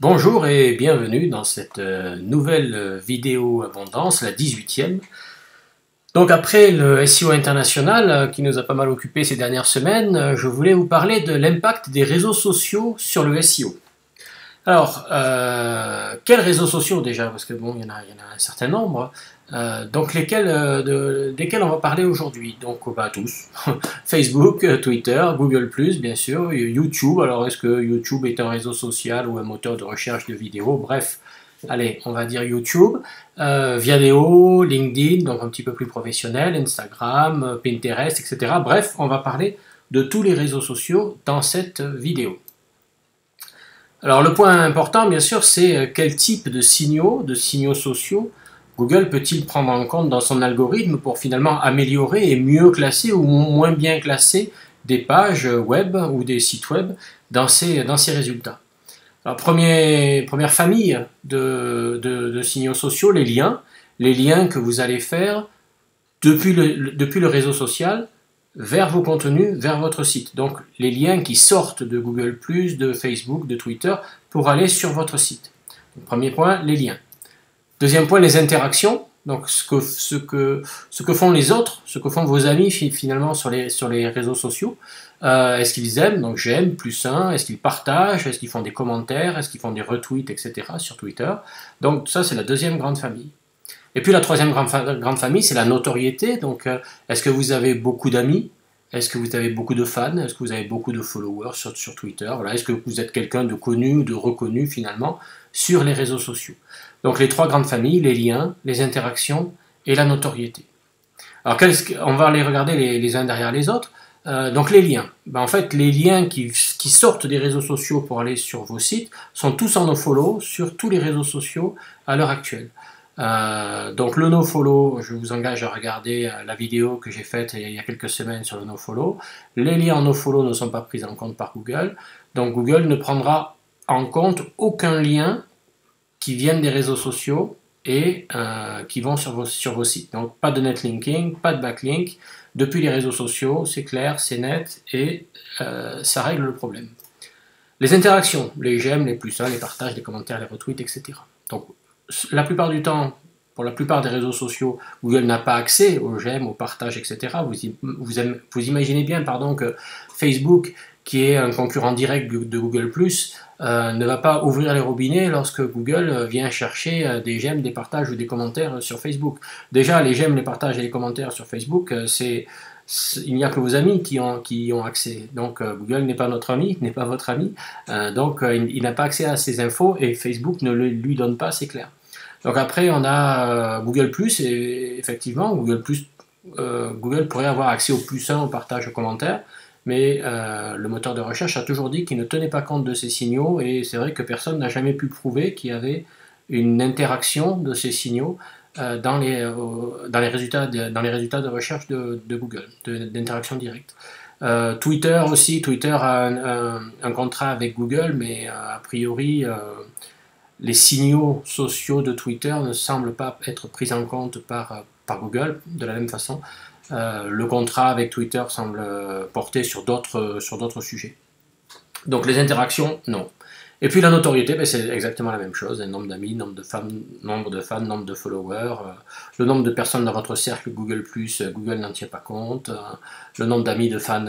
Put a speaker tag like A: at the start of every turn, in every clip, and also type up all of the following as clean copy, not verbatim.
A: Bonjour et bienvenue dans cette nouvelle vidéo abondance, la 18e. Donc après le SEO international qui nous a pas mal occupé ces dernières semaines, je voulais vous parler de l'impact des réseaux sociaux sur le SEO. Alors, quels réseaux sociaux déjà? Parce que bon, il y en a un certain nombre. Donc desquels on va parler aujourd'hui? Donc bah, tous. Facebook, Twitter, Google+, bien sûr, YouTube. Alors est-ce que YouTube est un réseau social ou un moteur de recherche de vidéos? Bref, allez, on va dire YouTube. Viadeo, LinkedIn, donc un petit peu plus professionnel, Instagram, Pinterest, etc. Bref, on va parler de tous les réseaux sociaux dans cette vidéo. Alors le point important, bien sûr, c'est quel type de signaux sociaux, Google peut-il prendre en compte dans son algorithme pour finalement améliorer et mieux classer ou moins bien classer des pages web ou des sites web dans ces résultats. Alors première famille de signaux sociaux, les liens que vous allez faire depuis le réseau social vers vos contenus, vers votre site. Donc les liens qui sortent de Google+, de Facebook, de Twitter, pour aller sur votre site. Donc, premier point, les liens. Deuxième point, les interactions. Donc ce que font les autres, ce que font vos amis finalement sur les réseaux sociaux. Est-ce qu'ils aiment? Donc j'aime, +1. Est-ce qu'ils partagent? Est-ce qu'ils font des commentaires? Est-ce qu'ils font des retweets, etc. sur Twitter? Donc ça, c'est la deuxième grande famille. Et puis la troisième grande famille, c'est la notoriété. Donc, est-ce que vous avez beaucoup d'amis? Est-ce que vous avez beaucoup de fans? Est-ce que vous avez beaucoup de followers sur Twitter? Voilà. Est-ce que vous êtes quelqu'un de connu ou de reconnu finalement sur les réseaux sociaux? Donc les trois grandes familles, les liens, les interactions et la notoriété. Alors on va les regarder les uns derrière les autres. Donc les liens. En fait, les liens qui sortent des réseaux sociaux pour aller sur vos sites sont tous en nofollow sur tous les réseaux sociaux à l'heure actuelle. Donc le nofollow, je vous engage à regarder la vidéo que j'ai faite il y a quelques semaines sur le nofollow. Les liens en nofollow ne sont pas pris en compte par Google. Donc Google ne prendra en compte aucun lien qui viennent des réseaux sociaux et qui vont sur vos sites. Donc pas de netlinking, pas de backlink. Depuis les réseaux sociaux, c'est clair, c'est net et ça règle le problème. Les interactions, les j'aime, les +1, les partages, les commentaires, les retweets, etc. Donc la plupart du temps, pour la plupart des réseaux sociaux, Google n'a pas accès aux j'aime, aux partages, etc. Vous imaginez bien que Facebook, qui est un concurrent direct de Google+, ne va pas ouvrir les robinets lorsque Google vient chercher des j'aime, des partages ou des commentaires sur Facebook. Déjà, les j'aime, les partages et les commentaires sur Facebook, il n'y a que vos amis qui ont accès. Donc Google n'est pas notre ami, n'est pas votre ami. Donc il n'a pas accès à ces infos et Facebook ne lui donne pas, c'est clair. Donc après, on a Google+, et effectivement, Google pourrait avoir accès au +1, au partage, aux commentaires, mais le moteur de recherche a toujours dit qu'il ne tenait pas compte de ces signaux, et c'est vrai que personne n'a jamais pu prouver qu'il y avait une interaction de ces signaux dans les résultats de recherche de Google, d'interaction directe. Twitter aussi, Twitter a un contrat avec Google, mais a priori les signaux sociaux de Twitter ne semblent pas être pris en compte par Google de la même façon. Le contrat avec Twitter semble porter sur d'autres sujets. Donc les interactions, non. Et puis la notoriété, c'est exactement la même chose, un nombre d'amis, nombre de fans, nombre de followers, le nombre de personnes dans votre cercle Google+, Google n'en tient pas compte, le nombre d'amis de fans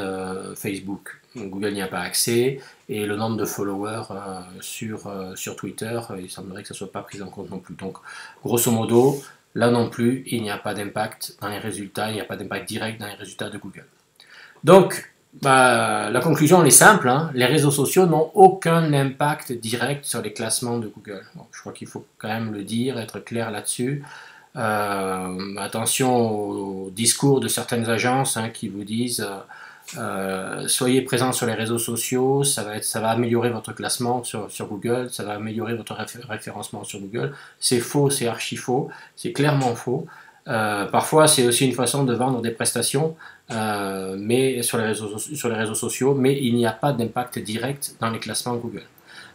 A: Facebook, Google n'y a pas accès, et le nombre de followers sur Twitter, il semblerait que ça ne soit pas pris en compte non plus. Donc grosso modo, là non plus, il n'y a pas d'impact dans les résultats, il n'y a pas d'impact direct dans les résultats de Google. Donc, la conclusion elle est simple, hein. Les réseaux sociaux n'ont aucun impact direct sur les classements de Google. Bon, je crois qu'il faut quand même le dire, être clair là-dessus. Attention au discours de certaines agences qui vous disent soyez présents sur les réseaux sociaux, ça va améliorer votre classement sur Google, ça va améliorer votre référencement sur Google. C'est faux, c'est archi faux, c'est clairement faux. Parfois, c'est aussi une façon de vendre des prestations, mais sur les réseaux sociaux, mais il n'y a pas d'impact direct dans les classements Google.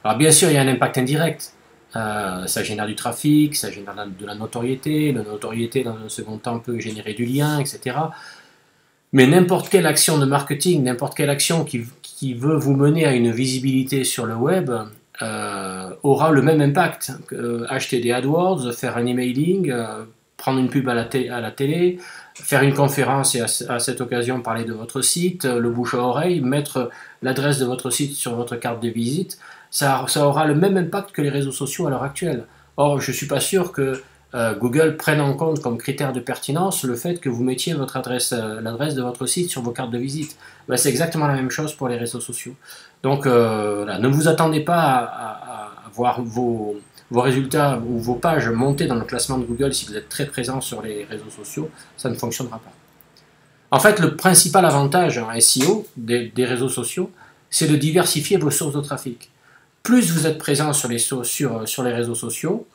A: Alors bien sûr, il y a un impact indirect. Ça génère du trafic, ça génère de la notoriété. La notoriété, dans un second temps, peut générer du lien, etc. Mais n'importe quelle action de marketing, n'importe quelle action qui veut vous mener à une visibilité sur le web, aura le même impact. Acheter des AdWords, faire un emailing, prendre une pub à la télé, faire une conférence et à cette occasion parler de votre site, le bouche à oreille, mettre l'adresse de votre site sur votre carte de visite, ça aura le même impact que les réseaux sociaux à l'heure actuelle. Or, je ne suis pas sûr que Google prenne en compte comme critère de pertinence le fait que vous mettiez votre adresse, l'adresse de votre site sur vos cartes de visite. Ben, c'est exactement la même chose pour les réseaux sociaux. Donc, là, ne vous attendez pas à voir vos résultats ou vos pages monter dans le classement de Google si vous êtes très présent sur les réseaux sociaux, ça ne fonctionnera pas. En fait, le principal avantage en SEO des réseaux sociaux, c'est de diversifier vos sources de trafic. Plus vous êtes présent sur les réseaux sociaux,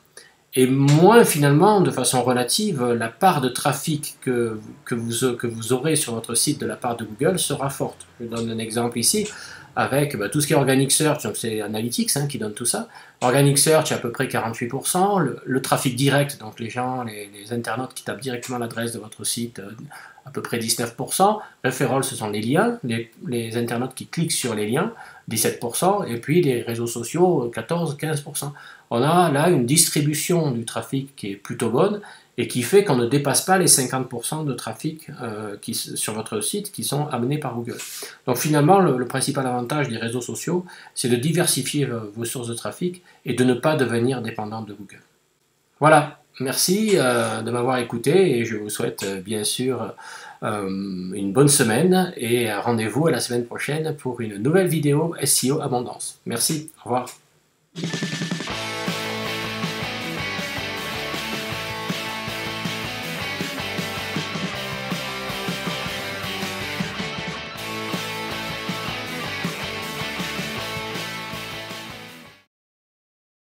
A: et moins finalement, de façon relative, la part de trafic que vous aurez sur votre site de la part de Google sera forte. Je donne un exemple ici, avec tout ce qui est Organic Search, donc c'est Analytics qui donne tout ça. Organic Search à peu près 48%, le trafic direct, donc les gens, les internautes qui tapent directement l'adresse de votre site, à peu près 19%. Referral, ce sont les liens, les internautes qui cliquent sur les liens, 17%, et puis les réseaux sociaux, 14-15%. On a là une distribution du trafic qui est plutôt bonne, et qui fait qu'on ne dépasse pas les 50% de trafic sur votre site qui sont amenés par Google. Donc finalement, le principal avantage des réseaux sociaux, c'est de diversifier vos sources de trafic et de ne pas devenir dépendant de Google. Voilà, merci de m'avoir écouté et je vous souhaite bien sûr une bonne semaine et rendez-vous à la semaine prochaine pour une nouvelle vidéo SEO Abondance. Merci, au revoir.